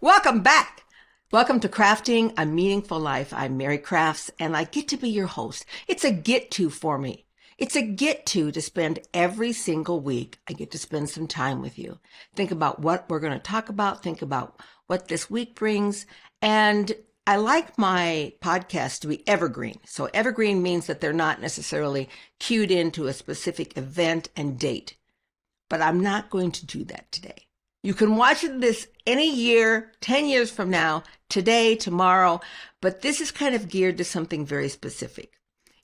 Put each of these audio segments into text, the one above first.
Welcome back. Welcome to Crafting a Meaningful Life. I'm Mary Crafts, and I get to be your host. It's a get-to for me. It's a get-to spend every single week. I get to spend some time with you. Think about what we're going to talk about. Think about what this week brings. And I like my podcast to be evergreen. So evergreen means that they're not necessarily cued into a specific event and date. But I'm not going to do that today. You can watch this any year, 10 years from now, today, tomorrow, but this is kind of geared to something very specific.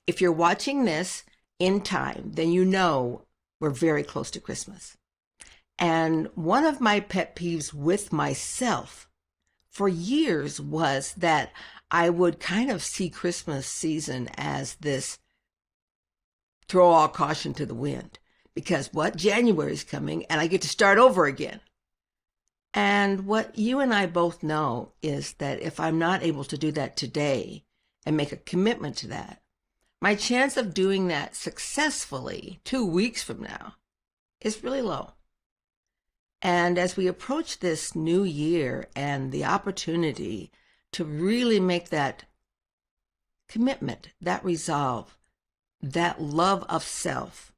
If you're watching this in time, then you know we're very close to Christmas. And one of my pet peeves with myself for years was that I would kind of see Christmas season as this throw all caution to the wind. Because January is coming and I get to start over again. And what you and I both know is that if I'm not able to do that today and make a commitment to that, my chance of doing that successfully 2 weeks from now is really low. And as we approach this new year and the opportunity to really make that commitment, that resolve, that love of self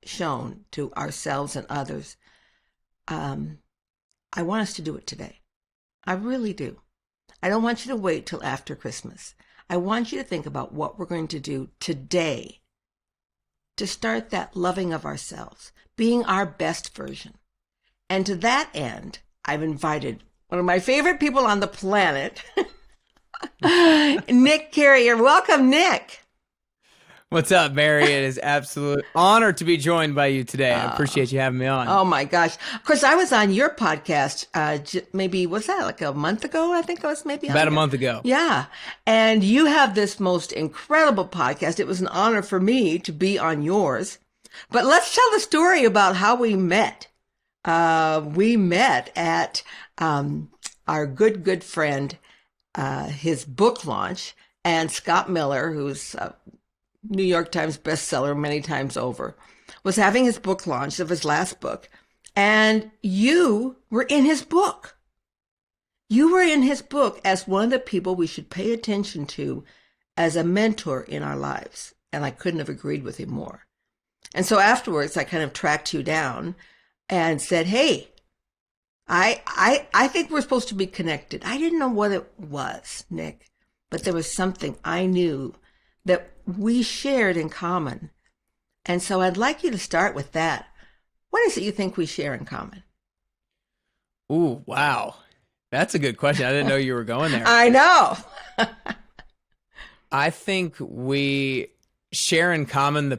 shown to ourselves and others, I want us to do it today. I really do. I don't want you to wait till after Christmas. I want you to think about what we're going to do today to start that loving of ourselves, being our best version. And to that end, I've invited one of my favorite people on the planet, Nick Carrier. Welcome, Nick. What's up, Mary? It is absolute honor to be joined by you today. I appreciate you having me on. Oh my gosh. Of course, I was on your podcast, maybe, was that like a month ago? I think it was maybe about a month ago. Yeah. And you have this most incredible podcast. It was an honor for me to be on yours. But let's tell the story about how we met. We met at our good friend, his book launch, and Scott Miller, who's New York Times bestseller many times over, was having his book launch of his last book. And you were in his book. You were in his book as one of the people we should pay attention to as a mentor in our lives. And I couldn't have agreed with him more. And so afterwards, I kind of tracked you down and said, hey, I think we're supposed to be connected. I didn't know what it was, Nick, but there was something I knew that we shared in common. And so I'd like you to start with that. What is it you think we share in common? Ooh, wow. That's a good question. I didn't know you were going there. I know. I think we share in common the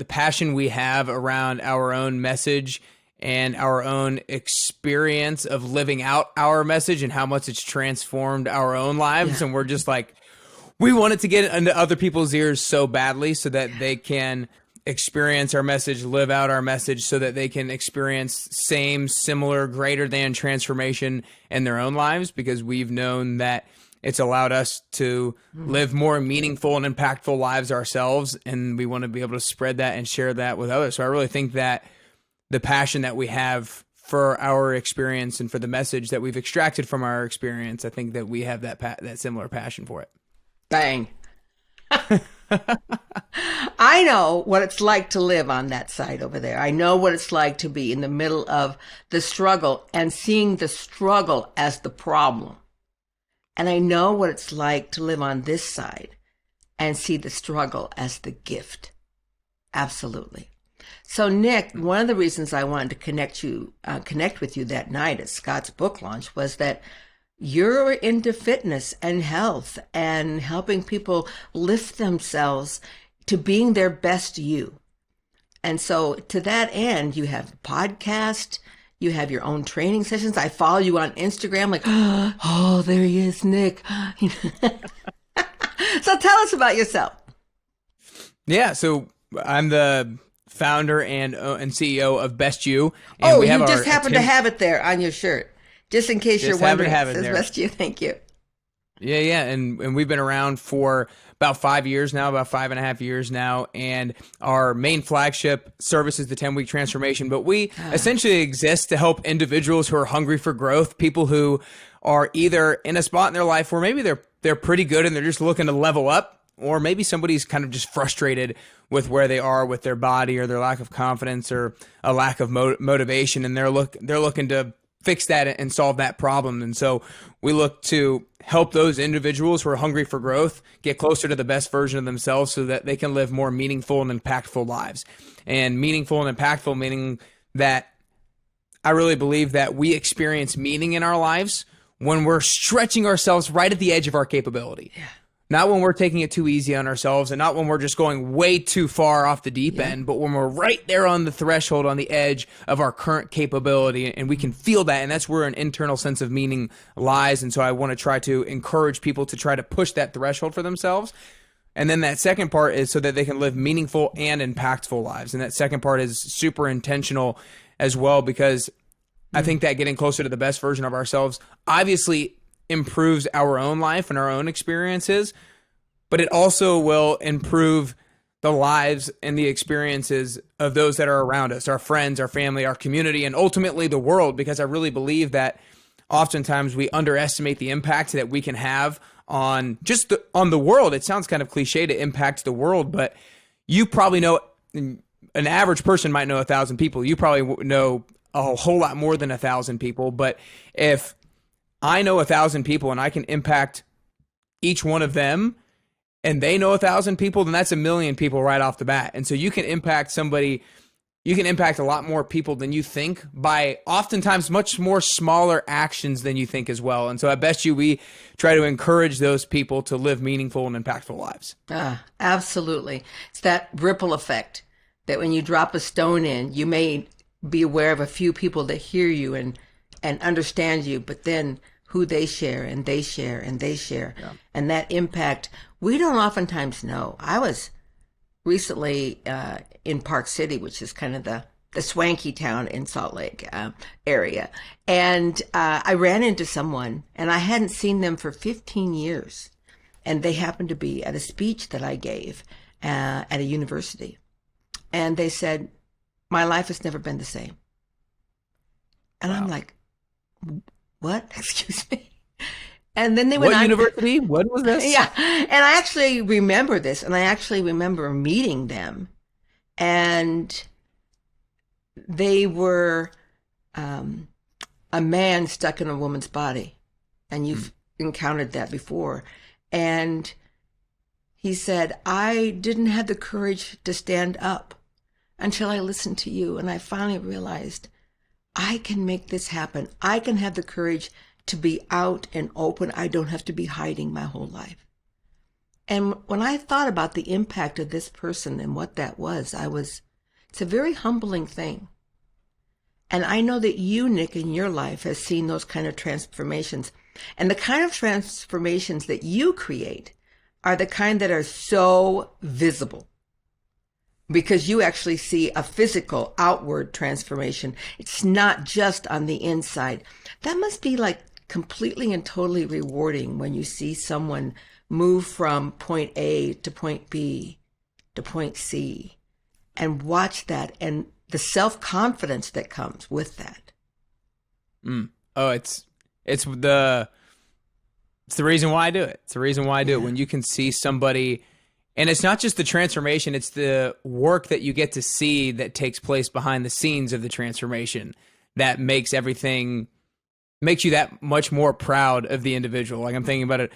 passion we have around our own message and our own experience of living out our message and how much it's transformed our own lives. Yeah. And we're just like, we want it to get into other people's ears so badly so that they can experience our message, live out our message, so that they can experience same, similar, greater than transformation in their own lives, because we've known that it's allowed us to live more meaningful and impactful lives ourselves, and we want to be able to spread that and share that with others. So I really think that the passion that we have for our experience and for the message that we've extracted from our experience, I think that we have that similar passion for it. Bang. I know what it's like to live on that side over there. I know what it's like to be in the middle of the struggle and seeing the struggle as the problem. And I know what it's like to live on this side and see the struggle as the gift. Absolutely. So Nick, one of the reasons I wanted to connect with you that night at Scott's book launch was that you're into fitness and health and helping people lift themselves to being their best you. And so to that end, you have a podcast, you have your own training sessions. I follow you on Instagram, like, oh, there he is, Nick. So tell us about yourself. Yeah, so I'm the founder and CEO of Best You. And you just happen to have it there on your shirt. Just in case you're wondering, it says Best You. Thank you. Yeah, yeah. And we've been around for about 5 years now, about 5.5 years now. And our main flagship service is the 10-week transformation. But we essentially exist to help individuals who are hungry for growth, people who are either in a spot in their life where maybe they're pretty good and they're just looking to level up, or maybe somebody's kind of just frustrated with where they are with their body or their lack of confidence or a lack of motivation, and they're looking to fix that and solve that problem. And so we look to help those individuals who are hungry for growth get closer to the best version of themselves so that they can live more meaningful and impactful lives. And meaningful and impactful meaning that I really believe that we experience meaning in our lives when we're stretching ourselves right at the edge of our capability. Yeah. Not when we're taking it too easy on ourselves, and not when we're just going way too far off the deep end, but when we're right there on the threshold, on the edge of our current capability, and we can feel that, and that's where an internal sense of meaning lies. And so I want to try to encourage people to try to push that threshold for themselves. And then that second part is so that they can live meaningful and impactful lives. And that second part is super intentional as well, because I think that getting closer to the best version of ourselves obviously improves our own life and our own experiences, but it also will improve the lives and the experiences of those that are around us, our friends, our family, our community, and ultimately the world, because I really believe that oftentimes we underestimate the impact that we can have on on the world. It sounds kind of cliche to impact the world, but you probably know, an average person might know 1,000 people. You probably know a whole lot more than 1,000 people. But if I know 1,000 people and I can impact each one of them, and they know 1,000 people, then that's 1,000,000 people right off the bat. And so you can impact somebody, you can impact a lot more people than you think by oftentimes much more smaller actions than you think as well. And so I bet you we try to encourage those people to live meaningful and impactful lives. Absolutely. It's that ripple effect that when you drop a stone in, you may be aware of a few people that hear you and understand you, but then who they share and they share and they share. Yeah. And that impact, we don't oftentimes know. I was recently in Park City, which is kind of the swanky town in Salt Lake area. And I ran into someone, and I hadn't seen them for 15 years. And they happened to be at a speech that I gave at a university. And they said, "My life has never been the same." And wow. I'm like, "What? Excuse me?" And then they went on. What university? To, what was this? Yeah. And I actually remember this. And I actually remember meeting them. And they were a man stuck in a woman's body. And you've encountered that before. And he said, "I didn't have the courage to stand up until I listened to you. And I finally realized I can make this happen. I can have the courage to be out and open. I don't have to be hiding my whole life." And when I thought about the impact of this person and what that was, it's a very humbling thing. And I know that you, Nick, in your life has seen those kind of transformations. And the kind of transformations that you create are the kind that are so visible, because you actually see a physical outward transformation. It's not just on the inside. That must be like completely and totally rewarding when you see someone move from point A to point B to point C and watch that and the self-confidence that comes with that. Oh, it's the reason why I do it. It's the reason why I do it. When you can see somebody, and it's not just the transformation, it's the work that you get to see that takes place behind the scenes of the transformation that makes you that much more proud of the individual. Like I'm thinking about it,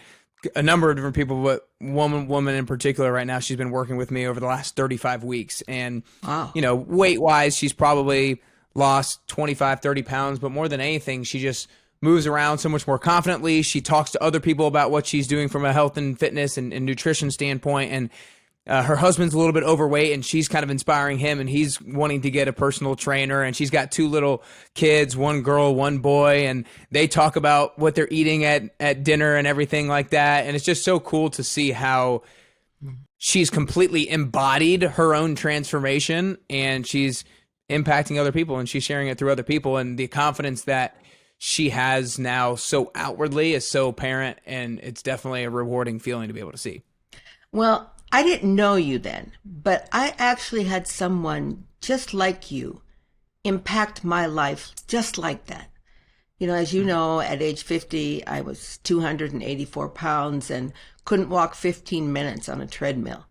a number of different people, but one woman in particular right now, she's been working with me over the last 35 weeks. And, wow. Weight wise, she's probably lost 25, 30 pounds, but more than anything, she just moves around so much more confidently. She talks to other people about what she's doing from a health and fitness and nutrition standpoint. And her husband's a little bit overweight, and she's kind of inspiring him, and he's wanting to get a personal trainer. And she's got 2 little kids, 1 girl, 1 boy, and they talk about what they're eating at dinner and everything like that. And it's just so cool to see how she's completely embodied her own transformation, and she's impacting other people, and she's sharing it through other people, and the confidence that she has now so outwardly is so apparent, and it's definitely a rewarding feeling to be able to see. Well, I didn't know you then, but I actually had someone just like you impact my life just like that. You know, as you know, at age 50, I was 284 pounds and couldn't walk 15 minutes on a treadmill.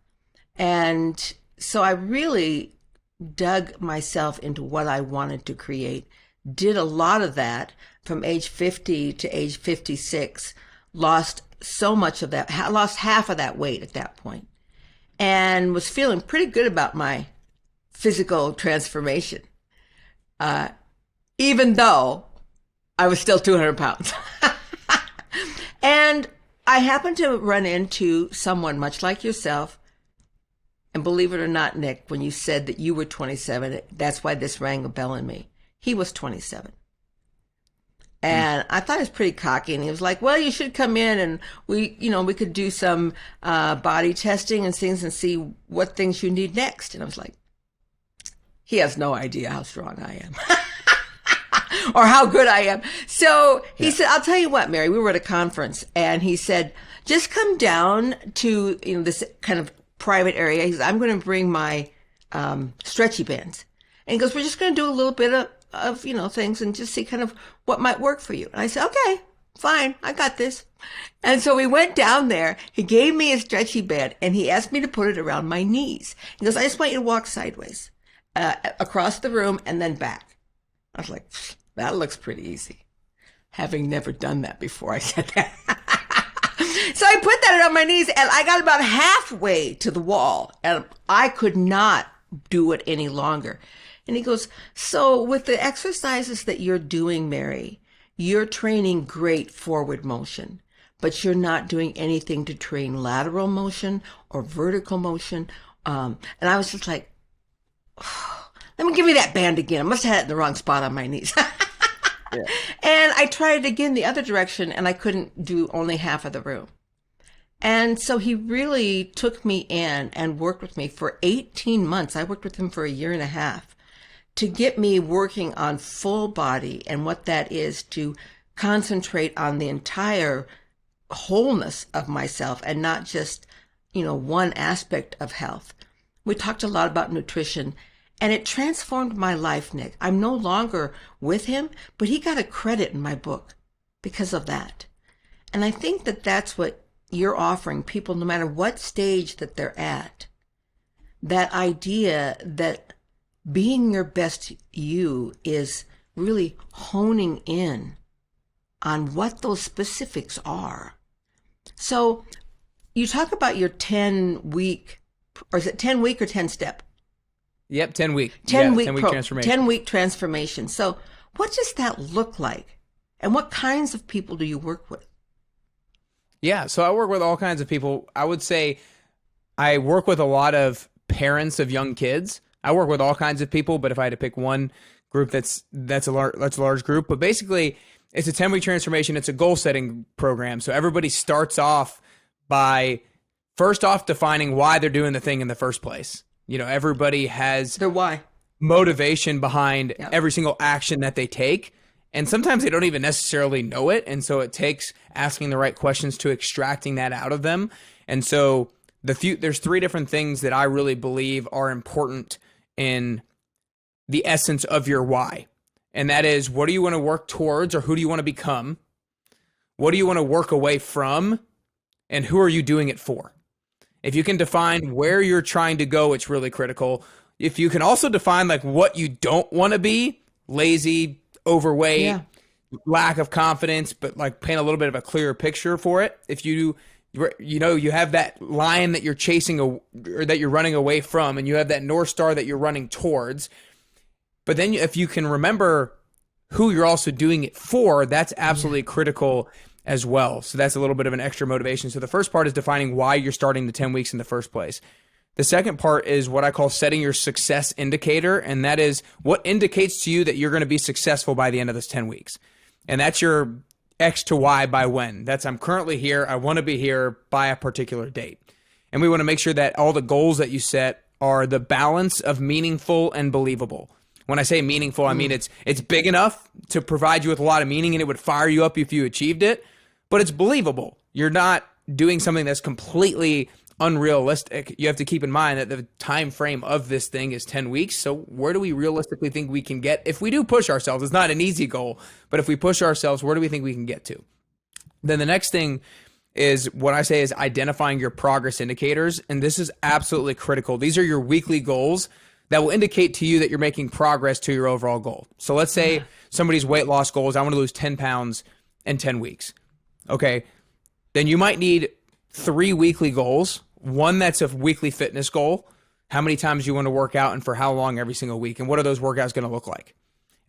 And so I really dug myself into what I wanted to create, did a lot of that from age 50 to age 56, lost so much of that, lost half of that weight at that point, and was feeling pretty good about my physical transformation, even though I was still 200 pounds. And I happened to run into someone much like yourself. And believe it or not, Nick, when you said that you were 27, that's why this rang a bell in me. He was 27. And I thought he was pretty cocky. And he was like, well, you should come in and we could do some body testing and things and see what things you need next. And I was like, he has no idea how strong I am or how good I am. So he said, I'll tell you what, Mary, we were at a conference and he said, just come down to this kind of private area. He said, I'm going to bring my stretchy bands. And he goes, we're just going to do a little bit of things and just see kind of what might work for you. And I said, okay, fine, I got this. And so we went down there. He gave me a stretchy band and he asked me to put it around my knees. He goes, I just want you to walk sideways across the room and then back. I was like, that looks pretty easy. Having never done that before, I said that. So I put that on my knees and I got about halfway to the wall and I could not do it any longer. And he goes, so with the exercises that you're doing, Mary, you're training great forward motion, but you're not doing anything to train lateral motion or vertical motion. And I was just like, oh, let me give me that band again. I must have had it in the wrong spot on my knees. Yeah. And I tried it again the other direction and I couldn't do only half of the room. And so he really took me in and worked with me for 18 months. I worked with him for a year and a half to get me working on full body and what that is to concentrate on the entire wholeness of myself and not just, one aspect of health. We talked a lot about nutrition. And it transformed my life, Nick. I'm no longer with him, but he got a credit in my book because of that. And I think that that's what you're offering people, no matter what stage that they're at. That idea that being your best you is really honing in on what those specifics are. So you talk about your 10-week, or is it 10-week or 10-step? Yep, 10-week. 10-week 10-week transformation. 10-week transformation. So what does that look like? And what kinds of people do you work with? Yeah, so I work with all kinds of people. I would say I work with a lot of parents of young kids. I work with all kinds of people, but if I had to pick one group that's a large group. But basically, it's a 10-week transformation. It's a goal-setting program. So everybody starts off by first off defining why they're doing the thing in the first place. Everybody has their why, motivation behind every single action that they take. And sometimes they don't even necessarily know it. And so it takes asking the right questions to extracting that out of them. And so there's three different things that I really believe are important in the essence of your why. And that is, what do you want to work towards, or who do you want to become? What do you want to work away from? And who are you doing it for? If you can define where you're trying to go, it's really critical. If you can also define what you don't want to be, lazy, overweight, lack of confidence, but paint a little bit of a clearer picture for it. If you have that line that you're chasing or that you're running away from, and you have that North Star that you're running towards, but then if you can remember who you're also doing it for, that's absolutely critical as well. So that's a little bit of an extra motivation. So the first part is defining why you're starting the 10 weeks in the first place. The second part is what I call setting your success indicator. And that is what indicates to you that you're going to be successful by the end of this 10 weeks. And that's your X to Y by when. That's, I'm currently here. I want to be here by a particular date. And we want to make sure that all the goals that you set are the balance of meaningful and believable. When I say meaningful, I mean it's big enough to provide you with a lot of meaning, and it would fire you up if you achieved it, but it's believable. You're not doing something that's completely unrealistic. You have to keep in mind that the time frame of this thing is 10 weeks. So where do we realistically think we can get if we do push ourselves? It's not an easy goal, but if we push ourselves, where do we think we can get to? Then the next thing is what I say is identifying your progress indicators. And this is absolutely critical. These are your weekly goals that will indicate to you that you're making progress to your overall goal. So let's say somebody's weight loss goal is I want to lose 10 pounds in 10 weeks. Okay. Then you might need 3 weekly goals. One that's a weekly fitness goal, how many times you want to work out and for how long every single week, and what are those workouts going to look like?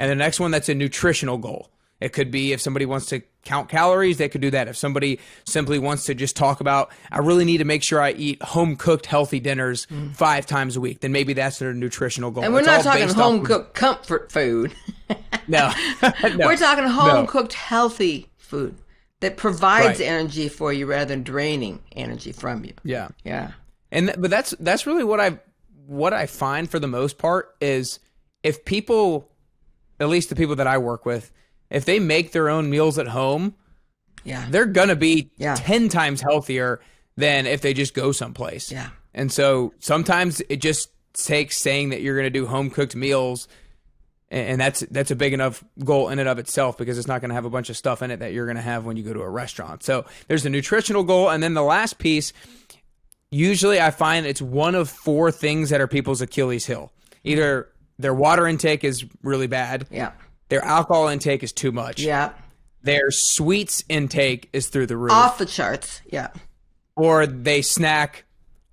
And the next one that's a nutritional goal. It could be if somebody wants to count calories, they could do that. If somebody simply wants to just talk about, I really need to make sure I eat home-cooked healthy dinners 5 times a week, then maybe that's their nutritional goal. And we're not talking home-cooked comfort food. No. No. We're talking home-cooked healthy food that provides energy for you rather than draining energy from you. Yeah. Yeah. But that's really what I find for the most part is if people, at least the people that I work with, if they make their own meals at home, they're going to be 10 times healthier than if they just go someplace. Yeah. And so sometimes it just takes saying that you're going to do home cooked meals, and that's a big enough goal in and of itself, because it's not going to have a bunch of stuff in it that you're going to have when you go to a restaurant. So there's the nutritional goal. And then the last piece, usually I find it's one of 4 things that are people's Achilles heel. Either their water intake is really bad. Yeah. Their alcohol intake is too much. Yeah. Their sweets intake is through the roof. Off the charts. Yeah. Or they snack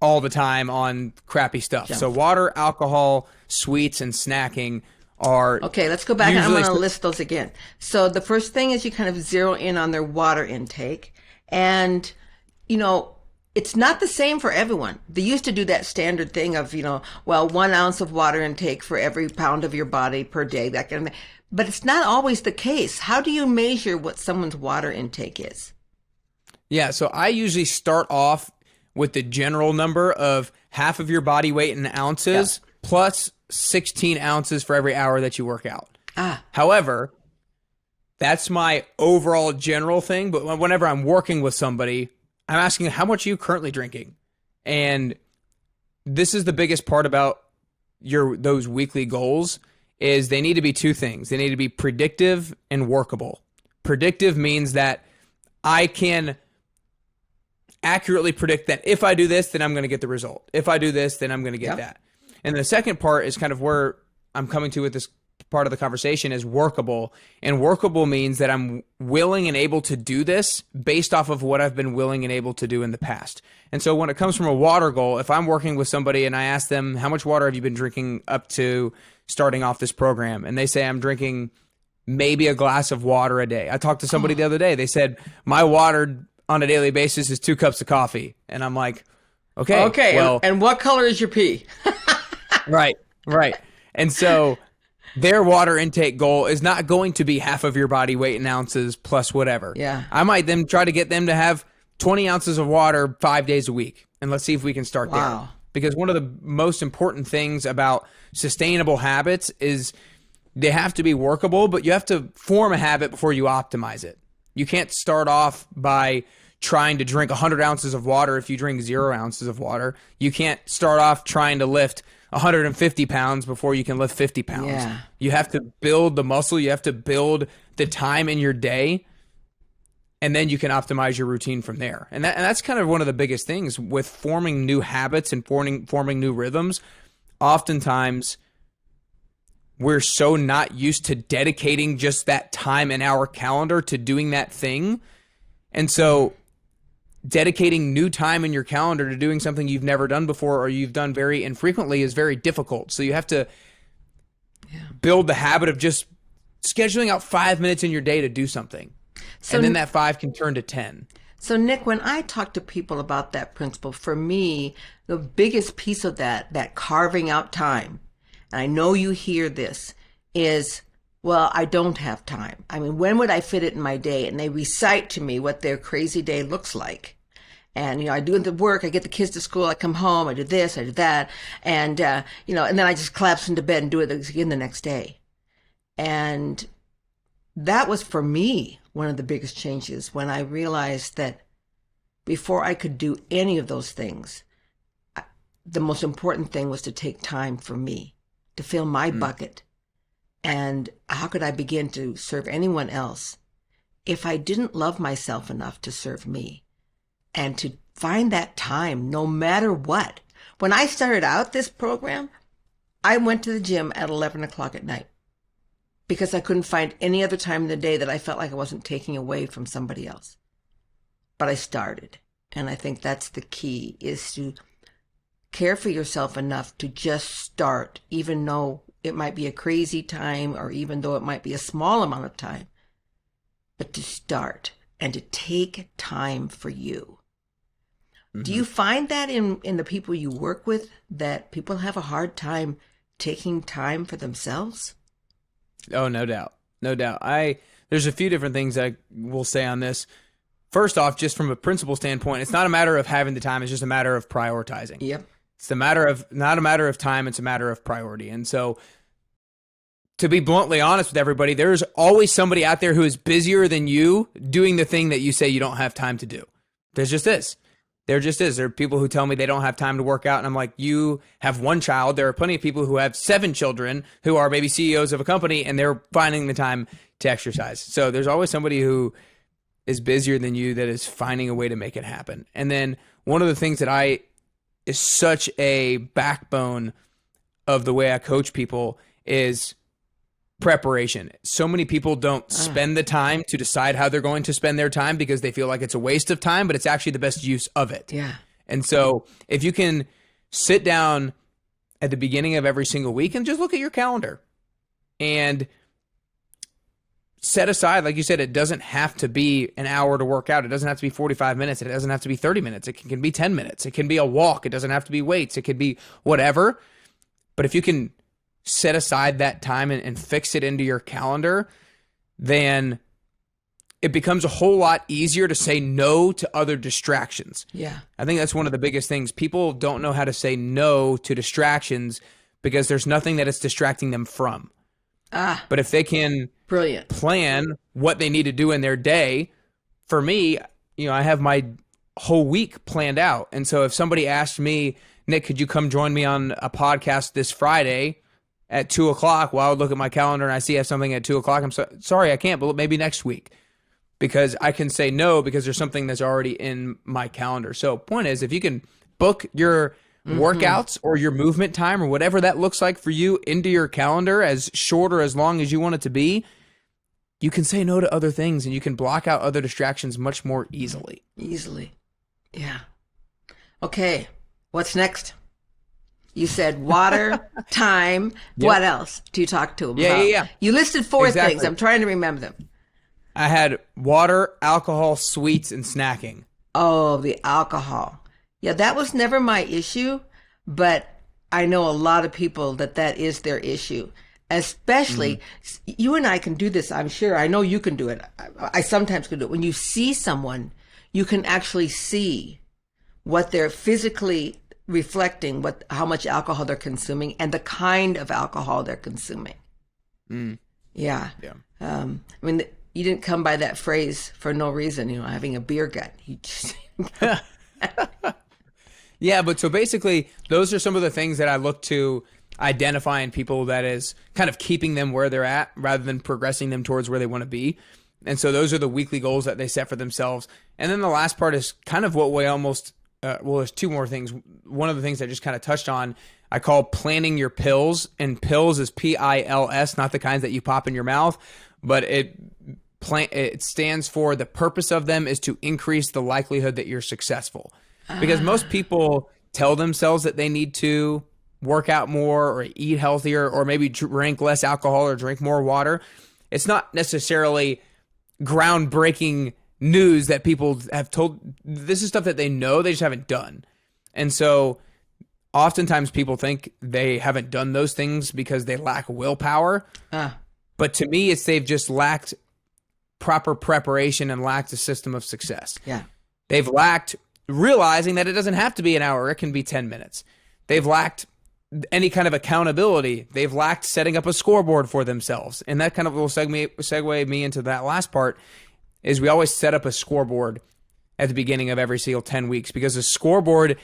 all the time on crappy stuff. So water, alcohol, sweets, and snacking are... Okay, let's go back. I'm going to list those again. So the first thing is you kind of zero in on their water intake. And, it's not the same for everyone. They used to do that standard thing of, 1 ounce of water intake for every pound of your body per day, that kind of thing. But it's not always the case. How do you measure what someone's water intake is? Yeah, so I usually start off with the general number of half of your body weight in ounces plus 16 ounces for every hour that you work out. However, that's my overall general thing. But whenever I'm working with somebody, I'm asking, how much are you currently drinking? And this is the biggest part about those weekly goals is they need to be 2 things. They need to be predictive and workable. Predictive means that I can accurately predict that if I do this, then I'm going to get the result. If I do this, then I'm going to get that. And the second part is kind of where I'm coming to with this part of the conversation is workable. And workable means that I'm willing and able to do this based off of what I've been willing and able to do in the past. And so when it comes from a water goal, if I'm working with somebody and I ask them, how much water have you been drinking up to starting off this program? And they say, I'm drinking maybe a glass of water a day. I talked to somebody the other day. They said, my water on a daily basis is 2 cups of coffee. And I'm like, okay. Well, and what color is your pee? Right. And so their water intake goal is not going to be half of your body weight in ounces plus whatever. Yeah. I might then try to get them to have 20 ounces of water 5 days a week. And let's see if we can start there. Because one of the most important things about sustainable habits is they have to be workable, but you have to form a habit before you optimize it. You can't start off by trying to drink 100 ounces of water if you drink 0 ounces of water. You can't start off trying to lift 150 pounds before you can lift 50 pounds. Yeah. You have to build the muscle. You have to build the time in your day, and then you can optimize your routine from there. And that's kind of one of the biggest things with forming new habits and forming new rhythms. Oftentimes, we're so not used to dedicating just that time in our calendar to doing that thing. And so dedicating new time in your calendar to doing something you've never done before or you've done very infrequently is very difficult. So you have to build the habit of just scheduling out 5 minutes in your day to do something. And then that 5 can turn to 10. So Nick, when I talk to people about that principle, for me, the biggest piece of that carving out time, and I know you hear this, is, well, I don't have time. I mean, when would I fit it in my day? And they recite to me what their crazy day looks like. And, I do the work, I get the kids to school, I come home, I do this, I do that. And, and then I just collapse into bed and do it again the next day. And that was for me one of the biggest changes when I realized that before I could do any of those things, the most important thing was to take time for me, to fill my bucket. And how could I begin to serve anyone else if I didn't love myself enough to serve me? And to find that time no matter what. When I started out this program, I went to the gym at 11 o'clock at night because I couldn't find any other time in the day that I felt like I wasn't taking away from somebody else. But I started. And I think that's the key, is to care for yourself enough to just start, even though it might be a crazy time or even though it might be a small amount of time, but to start and to take time for you. Mm-hmm. Do you find that in the people you work with, that people have a hard time taking time for themselves? Oh, no doubt. No doubt. There's a few different things I will say on this. First off, just from a principle standpoint, it's not a matter of having the time. It's just a matter of prioritizing. Yep. It's not a matter of time. It's a matter of priority. And so, to be bluntly honest with everybody, there's always somebody out there who is busier than you doing the thing that you say you don't have time to do. There's just this. There just is. There are people who tell me they don't have time to work out. And I'm like, you have one child. There are plenty of people who have 7 children who are maybe CEOs of a company, and they're finding the time to exercise. So there's always somebody who is busier than you that is finding a way to make it happen. And then one of the things that is such a backbone of the way I coach people is preparation. So many people don't spend the time to decide how they're going to spend their time because they feel like it's a waste of time, but it's actually the best use of it. Yeah. And so if you can sit down at the beginning of every single week and just look at your calendar and set aside, like you said, it doesn't have to be an hour to work out. It doesn't have to be 45 minutes. It doesn't have to be 30 minutes. It can be 10 minutes. It can be a walk. It doesn't have to be weights. It could be whatever. But if you can set aside that time and fix it into your calendar, then it becomes a whole lot easier to say no to other distractions. Yeah. I think that's one of the biggest things. People don't know how to say no to distractions because there's nothing that it's distracting them from. But if they can plan what they need to do in their day, for me, I have my whole week planned out. And so if somebody asked me, Nick, could you come join me on a podcast this Friday at 2:00? Well, I would look at my calendar and I see I have something at 2:00. I'm sorry, I can't, but maybe next week, because I can say no because there's something that's already in my calendar. So point is, if you can book your workouts or your movement time or whatever that looks like for you into your calendar, as short or as long as you want it to be, you can say no to other things and you can block out other distractions much more easily. Yeah. Okay. What's next? You said water, time. Yep. What else do you talk to them about? Yeah. You listed 4 things. I'm trying to remember them. I had water, alcohol, sweets, and snacking. Oh, the alcohol. Yeah, that was never my issue, but I know a lot of people that is their issue. Especially, you and I can do this, I'm sure. I know you can do it. I sometimes can do it. When you see someone, you can actually see what they're physically reflecting, how much alcohol they're consuming and the kind of alcohol they're consuming. Yeah. I mean, you didn't come by that phrase for no reason, having a beer gut. You just... Yeah, but so basically, those are some of the things that I look to identify in people that is kind of keeping them where they're at rather than progressing them towards where they want to be. And so those are the weekly goals that they set for themselves. And then the last part is kind of what we almost, there's 2 more things. One of the things I just kind of touched on, I call planning your pills. And pills is PILS, not the kinds that you pop in your mouth, but it stands for, the purpose of them is to increase the likelihood that you're successful. Because most people tell themselves that they need to work out more or eat healthier or maybe drink less alcohol or drink more water. It's not necessarily groundbreaking news that people have told. This is stuff that they know, they just haven't done. And so oftentimes people think they haven't done those things because they lack willpower. But to me, they've just lacked proper preparation and lacked a system of success. Yeah. They've lacked realizing that it doesn't have to be an hour. It can be 10 minutes. They've lacked any kind of accountability. They've lacked setting up a scoreboard for themselves. And that kind of will segue me into that last part is we always set up a scoreboard at the beginning of every single 10 weeks because a scoreboard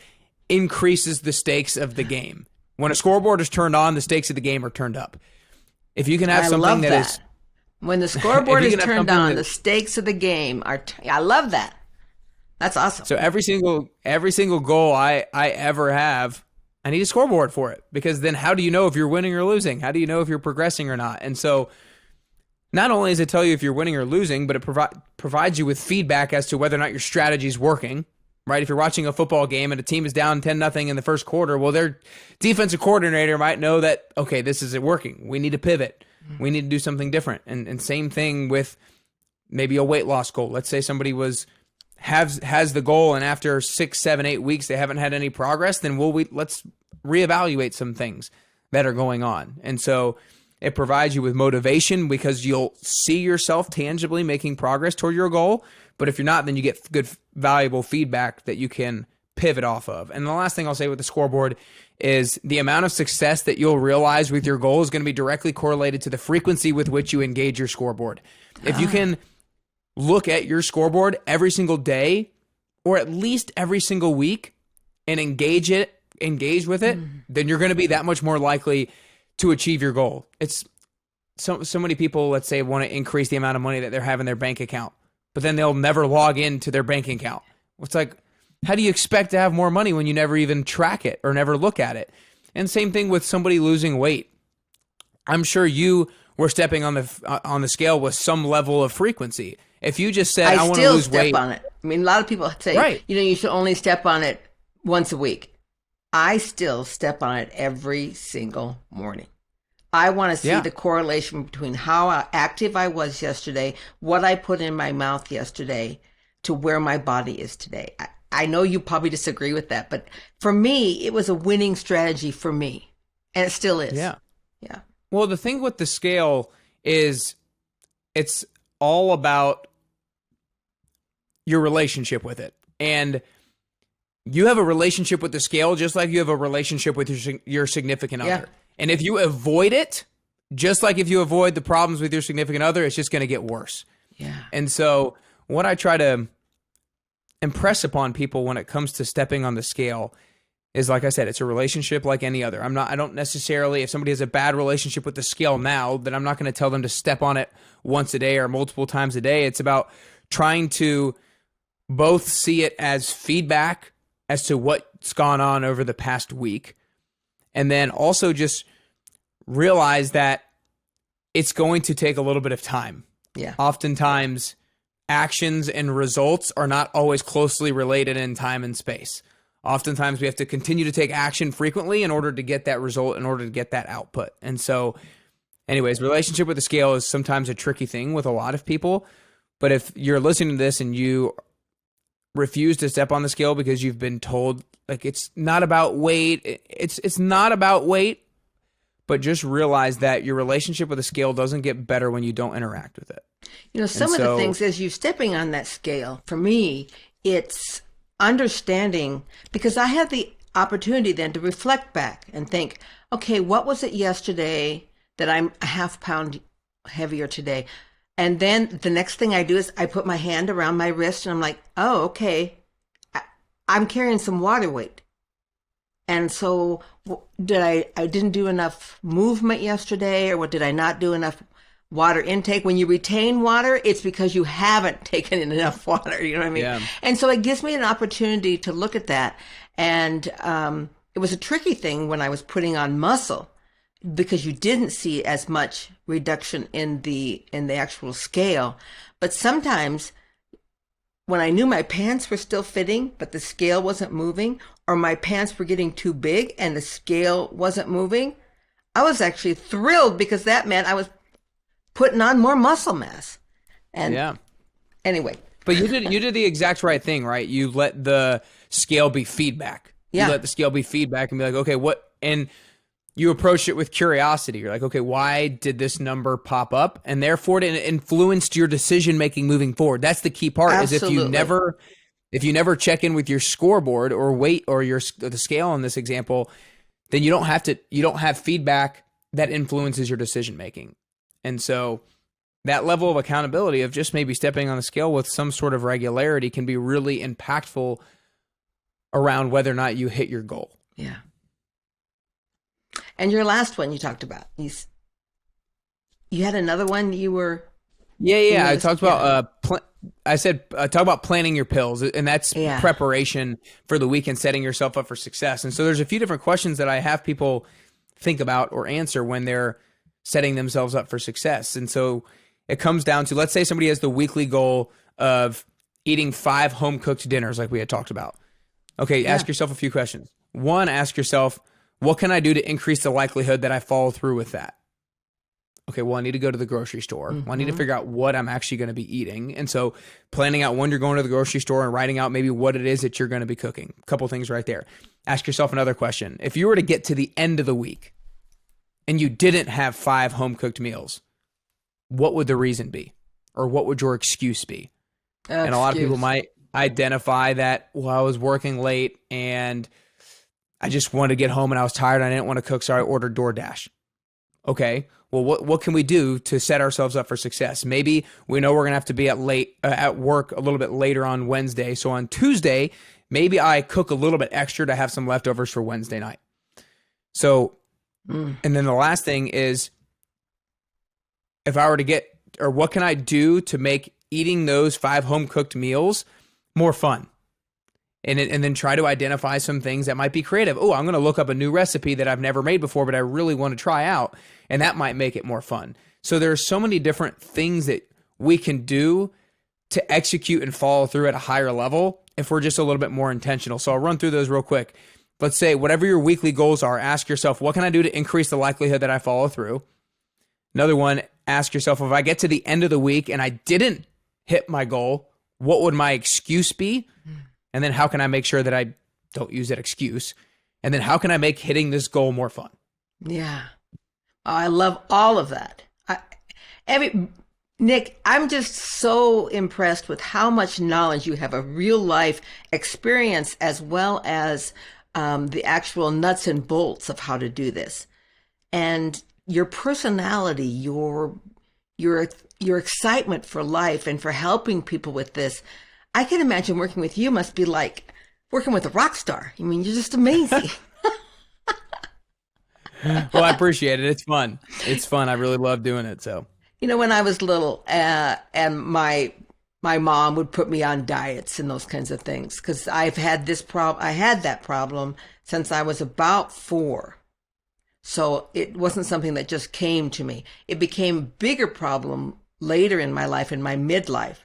increases the stakes of the game. When a scoreboard is turned on, the stakes of the game are turned up. If you can have something that is... When the scoreboard is turned on, the stakes of the game are... I love that. That's awesome. So every single goal I ever have, I need a scoreboard for it, because then how do you know if you're winning or losing? How do you know if you're progressing or not? And so not only does it tell you if you're winning or losing, but it provides you with feedback as to whether or not your strategy is working, right? If you're watching a football game and a team is down 10-0 in the first quarter, well, their defensive coordinator might know that, okay, this isn't working. We need to pivot. We need to do something different. And same thing with maybe a weight loss goal. Let's say somebody has the goal, and after 6, 7, 8 weeks they haven't had any progress, then let's reevaluate some things that are going on. And so it provides you with motivation because you'll see yourself tangibly making progress toward your goal. But if you're not, then you get good, valuable feedback that you can pivot off of. And the last thing I'll say with the scoreboard is the amount of success that you'll realize with your goal is going to be directly correlated to the frequency with which you engage your scoreboard. If you can look at your scoreboard every single day or at least every single week and engage with it, then you're going to be that much more likely to achieve your goal. It's so many people, let's say, want to increase the amount of money that they have in their bank account, but then they'll never log into their bank account. It's like, how do you expect to have more money when you never even track it or never look at it? And same thing with somebody losing weight. I'm sure you were stepping on the scale with some level of frequency. If you just said, I want to lose weight. I still step on it. I mean, a lot of people say, right, you should only step on it once a week. I still step on it every single morning. I want to see the correlation between how active I was yesterday, what I put in my mouth yesterday, to where my body is today. I know you probably disagree with that, but for me, it was a winning strategy for me, and it still is. Yeah. Yeah. Well, the thing with the scale is it's all about your relationship with it. And you have a relationship with the scale just like you have a relationship with your significant other. And if you avoid it, just like if you avoid the problems with your significant other, it's just going to get worse. Yeah. And so what I try to impress upon people when it comes to stepping on the scale is, like I said, it's a relationship like any other. I don't necessarily, if somebody has a bad relationship with the scale now, then I'm not going to tell them to step on it once a day or multiple times a day. It's about trying to both see it as feedback as to what's gone on over the past week, and then also just realize that it's going to take a little bit of time. Yeah. Oftentimes, actions and results are not always closely related in time and space. Oftentimes, we have to continue to take action frequently in order to get that result, in order to get that output. And so, anyways, relationship with the scale is sometimes a tricky thing with a lot of people. But if you're listening to this and you refuse to step on the scale because you've been told, like, it's not about weight, it's not about weight, but just realize that your relationship with the scale doesn't get better when you don't interact with it. Some of the things as you stepping on that scale, for me, it's understanding, because I had the opportunity then to reflect back and think, okay, what was it yesterday that I'm a half pound heavier today? And then the next thing I do is I put my hand around my wrist and I'm like, oh, okay, I'm carrying some water weight. And so I didn't do enough movement yesterday, or what, did I not do enough water intake? When you retain water, it's because you haven't taken in enough water. You know what I mean? Yeah. And so it gives me an opportunity to look at that. And it was a tricky thing when I was putting on muscle, because you didn't see as much reduction in the actual scale. But sometimes when I knew my pants were still fitting, but the scale wasn't moving, or my pants were getting too big and the scale wasn't moving, I was actually thrilled, because that meant I was putting on more muscle mass. And anyway. But you did the exact right thing, right? You let the scale be feedback. You let the scale be feedback and be like, okay, what? And you approach it with curiosity. You're like, okay, why did this number pop up? And therefore it influenced your decision making moving forward. That's the key part. Absolutely. Is If you never check in with your scoreboard or weight or the scale in this example, then you don't have feedback that influences your decision making. And so that level of accountability of just maybe stepping on the scale with some sort of regularity can be really impactful around whether or not you hit your goal. Yeah. And your last one you talked about, you had another one you were. Yeah. I talked about, talk about planning your pills, and that's preparation for the week and setting yourself up for success. And so there's a few different questions that I have people think about or answer when they're setting themselves up for success. And so it comes down to, let's say somebody has the weekly goal of eating 5 home-cooked dinners like we had talked about. Okay, ask yourself a few questions. One, ask yourself, what can I do to increase the likelihood that I follow through with that? Okay, well, I need to go to the grocery store. Well, I need to figure out what I'm actually going to be eating. And so planning out when you're going to the grocery store and writing out maybe what it is that you're going to be cooking. A couple things right there. Ask yourself another question. If you were to get to the end of the week and you didn't have 5 home-cooked meals, what would the reason be? Or what would your excuse be? And a lot of people might identify that, well, I was working late and I just wanted to get home and I was tired and I didn't want to cook, so I ordered DoorDash. Okay, well, what can we do to set ourselves up for success? Maybe we know we're going to have to be at work a little bit later on Wednesday. So on Tuesday, maybe I cook a little bit extra to have some leftovers for Wednesday night. So, and then the last thing is, if I were to what can I do to make eating those 5 home-cooked meals more fun? And then try to identify some things that might be creative. Oh, I'm going to look up a new recipe that I've never made before, but I really want to try out. And that might make it more fun. So there are so many different things that we can do to execute and follow through at a higher level if we're just a little bit more intentional. So I'll run through those real quick. Let's say whatever your weekly goals are, ask yourself, what can I do to increase the likelihood that I follow through? Another one, ask yourself, if I get to the end of the week and I didn't hit my goal, what would my excuse be? And then how can I make sure that I don't use that excuse? And then how can I make hitting this goal more fun? Yeah. I love all of that. Nick, I'm just so impressed with how much knowledge you have, a real life experience, as well as the actual nuts and bolts of how to do this. And your personality, your excitement for life and for helping people with this. I can imagine working with you must be like working with a rock star. I mean, you're just amazing. Well, I appreciate it. It's fun. It's fun. I really love doing it. So, when I was little, and my mom would put me on diets and those kinds of things, because I've had this problem. I had that problem since I was about 4. So it wasn't something that just came to me. It became a bigger problem later in my life, in my midlife.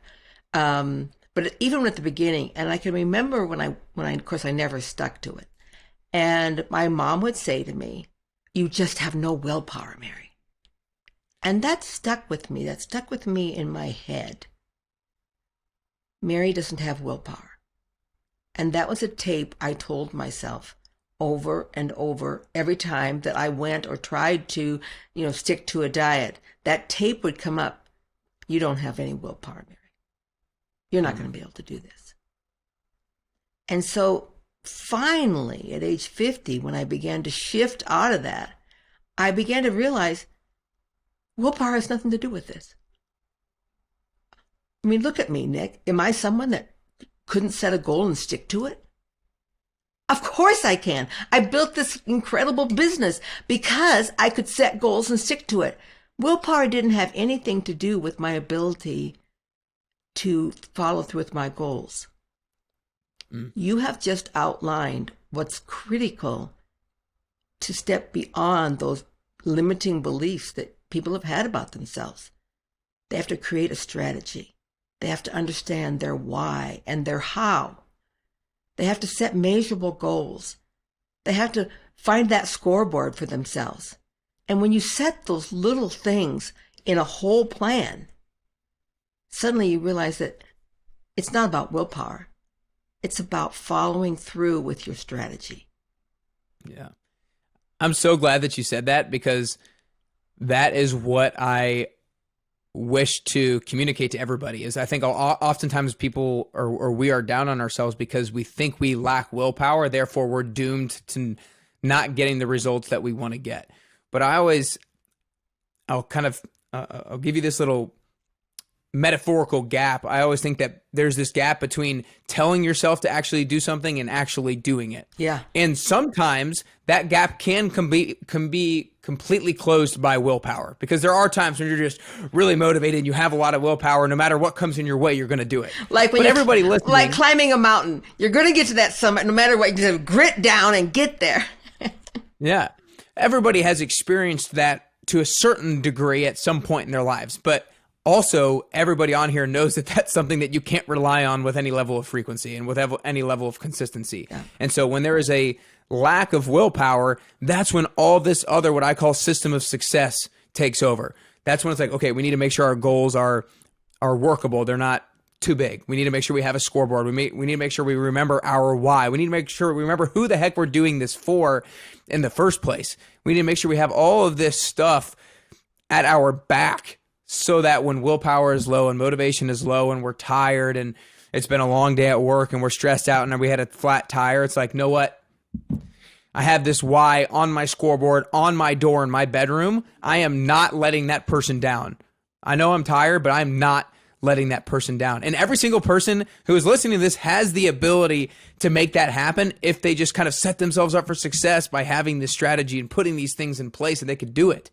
But even at the beginning, and I can remember when I, of course, I never stuck to it. And my mom would say to me, "You just have no willpower, Mary." And that stuck with me. That stuck with me in my head. Mary doesn't have willpower. And that was a tape I told myself over and over every time that I went or tried to, stick to a diet. That tape would come up. You don't have any willpower, Mary. You're not going to be able to do this. And so finally, at age 50, when I began to shift out of that, I began to realize willpower has nothing to do with this. I mean, look at me, Nick. Am I someone that couldn't set a goal and stick to it? Of course I can. I built this incredible business because I could set goals and stick to it. Willpower didn't have anything to do with my ability to follow through with my goals. You have just outlined what's critical to step beyond those limiting beliefs that people have had about themselves. They have to create a strategy. They have to understand their why and their how. They have to set measurable goals. They have to find that scoreboard for themselves. And when you set those little things in a whole plan, suddenly you realize that it's not about willpower. It's about following through with your strategy. Yeah. I'm so glad that you said that, because that is what I wish to communicate to everybody is I think oftentimes people or we are down on ourselves because we think we lack willpower. Therefore, we're doomed to not getting the results that we want to get. But I'll give you this little metaphorical gap. I always think that there's this gap between telling yourself to actually do something and actually doing it. Yeah. And sometimes that gap can be completely closed by willpower, because there are times when you're just really motivated and you have a lot of willpower. No matter what comes in your way, you're going to do it. Like when everybody listening, like climbing a mountain, you're going to get to that summit no matter what. You just grit down and get there. Yeah. Everybody has experienced that to a certain degree at some point in their lives. But also, everybody on here knows that that's something that you can't rely on with any level of frequency and with any level of consistency. Yeah. And so when there is a lack of willpower, that's when all this other, what I call system of success, takes over. That's when it's like, okay, we need to make sure our goals are workable. They're not too big. We need to make sure we have a scoreboard. We need to make sure we remember our why. We need to make sure we remember who the heck we're doing this for in the first place. We need to make sure we have all of this stuff at our back so that when willpower is low and motivation is low and we're tired and it's been a long day at work and we're stressed out and we had a flat tire, it's like, know what? I have this why on my scoreboard, on my door in my bedroom. I am not letting that person down. I know I'm tired, but I'm not letting that person down. And every single person who is listening to this has the ability to make that happen if they just kind of set themselves up for success by having this strategy and putting these things in place, and they could do it.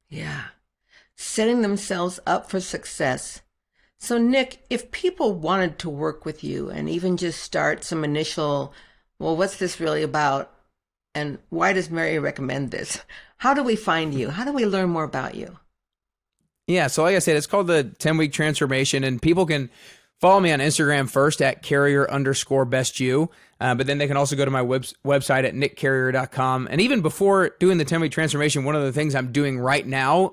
Yeah. Setting themselves up for success. So Nick, if people wanted to work with you and even just start some initial, well, what's this really about? And why does Mary recommend this? How do we find you? How do we learn more about you? Yeah, so like I said, it's called the 10-week transformation, and people can follow me on Instagram first at carrier_bestyou. But then they can also go to my website at nickcarrier.com. And even before doing the 10-week transformation, one of the things I'm doing right now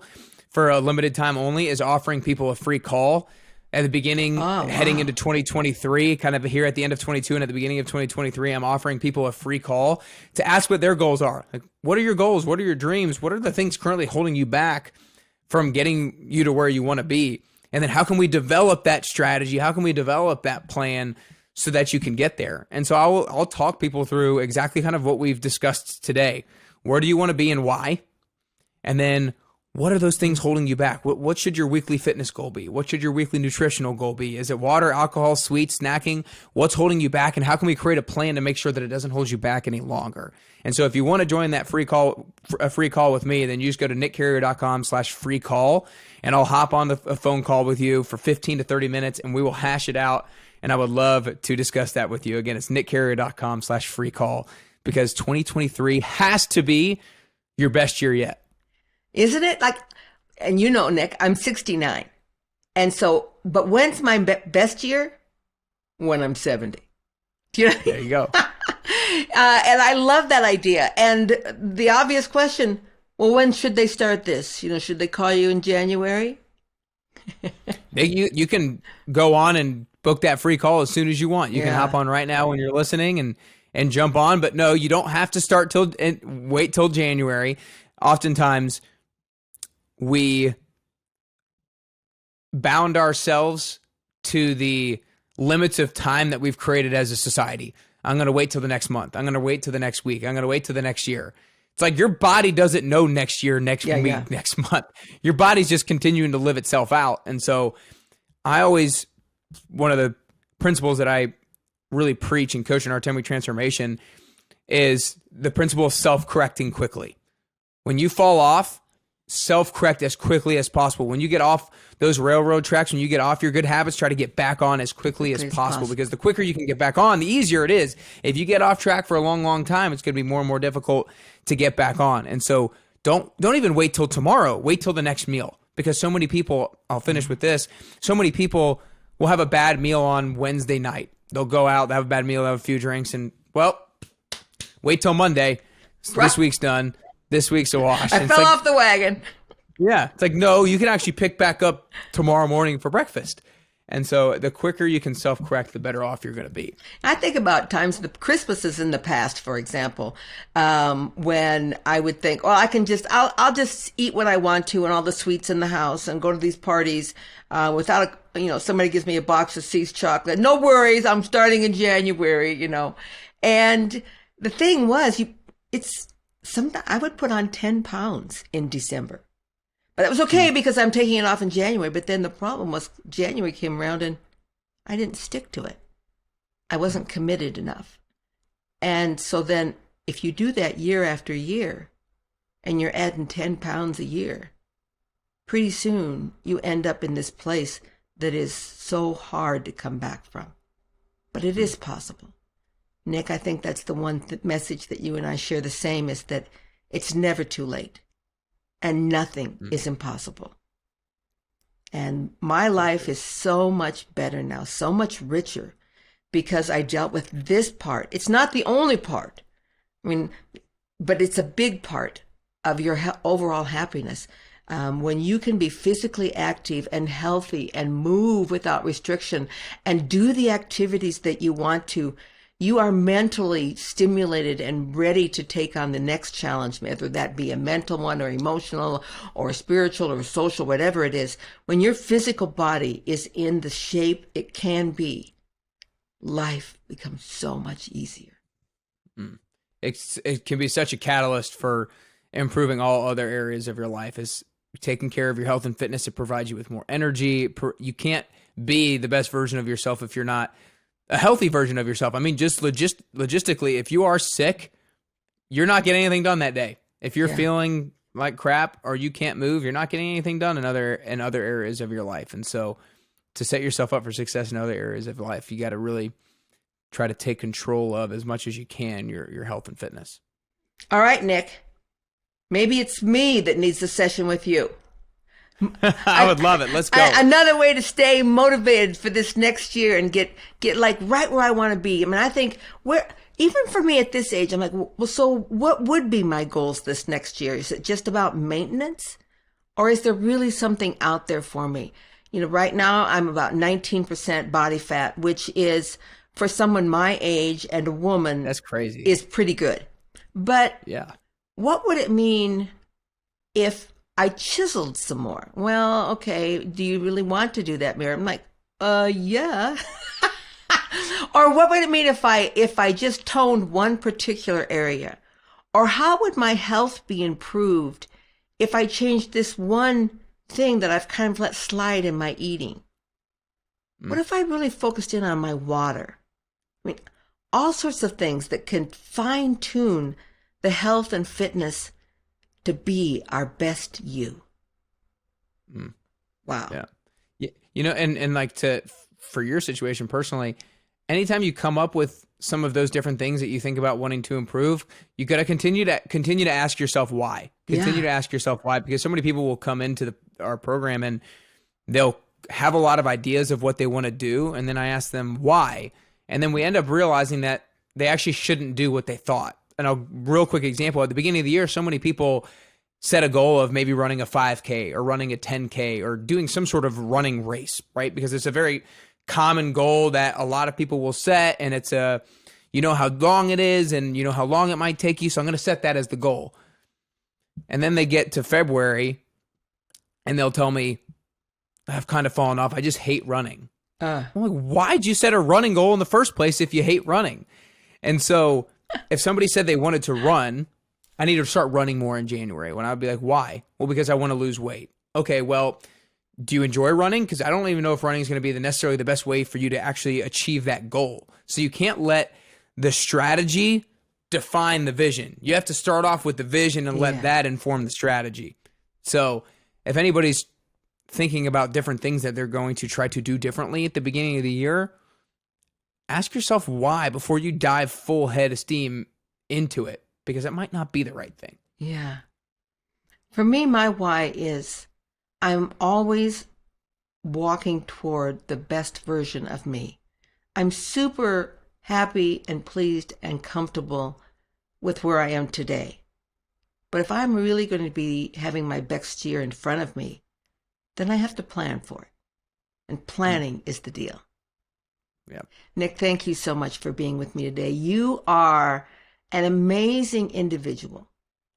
for a limited time only is offering people a free call at the beginning, heading into 2023, kind of here at the end of 22 and at the beginning of 2023. I'm offering people a free call to ask what their goals are. Like, what are your goals? What are your dreams? What are the things currently holding you back from getting you to where you want to be? And then how can we develop that strategy? How can we develop that plan so that you can get there? And so I'll talk people through exactly kind of what we've discussed today. Where do you want to be and why? And then what are those things holding you back? What should your weekly fitness goal be? What should your weekly nutritional goal be? Is it water, alcohol, sweets, snacking? What's holding you back? And how can we create a plan to make sure that it doesn't hold you back any longer? And so if you want to join that a free call with me, then you just go to nickcarrier.com/free call, and I'll hop on a phone call with you for 15 to 30 minutes and we will hash it out. And I would love to discuss that with you. Again, it's nickcarrier.com/free call, because 2023 has to be your best year yet. Isn't it? Like, and you know, Nick, I'm 69. And so, but when's my best year? When I'm 70. Do you know? There you go. And I love that idea. And the obvious question, well, when should they start this? You know, should they call you in January? You can go on and book that free call as soon as you want. You can hop on right now when you're listening and jump on. But no, you don't have to start wait till January. Oftentimes, we bound ourselves to the limits of time that we've created as a society. I'm going to wait till the next month. I'm going to wait till the next week. I'm going to wait till the next year. It's like your body doesn't know next year, next week, next month. Your body's just continuing to live itself out. And so one of the principles that I really preach and coach in our 10-week transformation is the principle of self-correcting quickly. When you fall off, self-correct as quickly as possible. When you get off those railroad tracks, when you get off your good habits, try to get back on as quickly as possible, because the quicker you can get back on, the easier it is. If you get off track for a long, long time, it's going to be more and more difficult to get back on. And so don't even wait till tomorrow. Wait till the next meal, because so many people, I'll finish with this, so many people will have a bad meal on Wednesday night. They'll go out, they have a bad meal, they have a few drinks, and well, wait till Monday. This week's done. This week's a wash. I fell off the wagon. Yeah. It's like, no, you can actually pick back up tomorrow morning for breakfast. And so the quicker you can self-correct, the better off you're going to be. I think about times, the Christmases in the past, for example, when I would think, well, I'll just eat what I want to and all the sweets in the house and go to these parties without, somebody gives me a box of See's chocolate. No worries, I'm starting in January, And the thing was, I would put on 10 pounds in December. But that was okay because I'm taking it off in January. But then the problem was January came around and I didn't stick to it. I wasn't committed enough. And so then if you do that year after year and you're adding 10 pounds a year, pretty soon you end up in this place that is so hard to come back from. But it is possible. Nick, I think that's the one message that you and I share the same, is that it's never too late. And nothing is impossible. And my life is so much better now, so much richer, because I dealt with this part. It's not the only part, but it's a big part of your overall happiness. When you can be physically active and healthy and move without restriction and do the activities that you want to, you are mentally stimulated and ready to take on the next challenge, whether that be a mental one or emotional or spiritual or social, whatever it is. When your physical body is in the shape it can be, life becomes so much easier. It can be such a catalyst for improving all other areas of your life. Is taking care of your health and fitness. It provides you with more energy. You can't be the best version of yourself if you're not a healthy version of yourself. Just logistically, if you are sick, you're not getting anything done that day. If you're feeling like crap or you can't move, you're not getting anything done in other areas of your life. And so to set yourself up for success in other areas of life, you got to really try to take control of, as much as you can, your health and fitness. All right, Nick. Maybe it's me that needs a session with you. I would love it. Let's go. Another way to stay motivated for this next year and get like right where I want to be. I think even for me at this age, I'm like, well, so what would be my goals this next year? Is it just about maintenance, or is there really something out there for me? Right now I'm about 19% body fat, which is, for someone my age and a woman, that's crazy, is pretty good. But yeah, what would it mean if I chiseled some more? Well, okay, do you really want to do that, Mary? I'm like, yeah. Or what would it mean if I just toned one particular area? Or how would my health be improved if I changed this one thing that I've kind of let slide in my eating? What if I really focused in on my water? All sorts of things that can fine-tune the health and fitness to be our best you. Wow. Yeah. And like for your situation personally, anytime you come up with some of those different things that you think about wanting to improve, you got to continue to ask yourself why. Continue to ask yourself why, because so many people will come into our program and they'll have a lot of ideas of what they want to do, and then I ask them why, and then we end up realizing that they actually shouldn't do what they thought. And a real quick example, at the beginning of the year, so many people set a goal of maybe running a 5K or running a 10K or doing some sort of running race, right? Because it's a very common goal that a lot of people will set, and it's how long it is and how long it might take you. So I'm going to set that as the goal. And then they get to February and they'll tell me, I've kind of fallen off. I just hate running. I'm like, why'd you set a running goal in the first place if you hate running? And so if somebody said they wanted to run, I need to start running more in January. When I'd be like, why? Well, because I want to lose weight. Okay, well, do you enjoy running? Because I don't even know if running is going to be necessarily the best way for you to actually achieve that goal. So you can't let the strategy define the vision. You have to start off with the vision and let that inform the strategy. So if anybody's thinking about different things that they're going to try to do differently at the beginning of the year, ask yourself why before you dive full head of steam into it, because it might not be the right thing. Yeah. For me, my why is I'm always walking toward the best version of me. I'm super happy and pleased and comfortable with where I am today. But if I'm really going to be having my best year in front of me, then I have to plan for it. And planning is the deal. Yeah. Nick, thank you so much for being with me today. You are an amazing individual.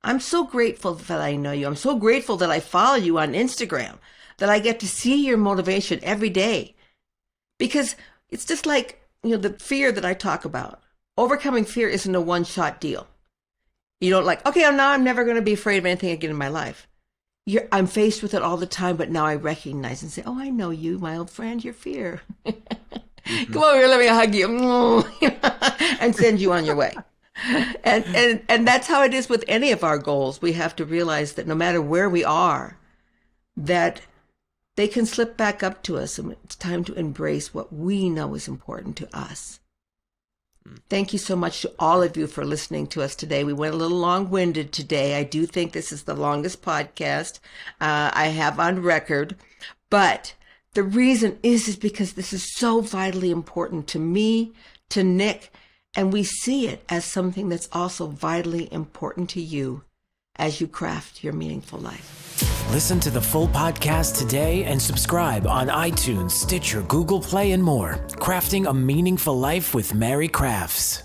I'm so grateful that I know you. I'm so grateful that I follow you on Instagram, that I get to see your motivation every day. Because it's just like, the fear that I talk about. Overcoming fear isn't a one-shot deal. You don't like, okay, I'm never going to be afraid of anything again in my life. I'm faced with it all the time, but now I recognize and say, oh, I know you, my old friend, your fear. Come over here, let me hug you and send you on your way. And that's how it is with any of our goals. We have to realize that no matter where we are, that they can slip back up to us, and it's time to embrace what we know is important to us. Thank you so much to all of you for listening to us today. We went a little long-winded today. I do think this is the longest podcast I have on record, but the reason is because this is so vitally important to me, to Nick, and we see it as something that's also vitally important to you as you craft your meaningful life. Listen to the full podcast today and subscribe on iTunes, Stitcher, Google Play, and more. Crafting a Meaningful Life with Mary Crafts.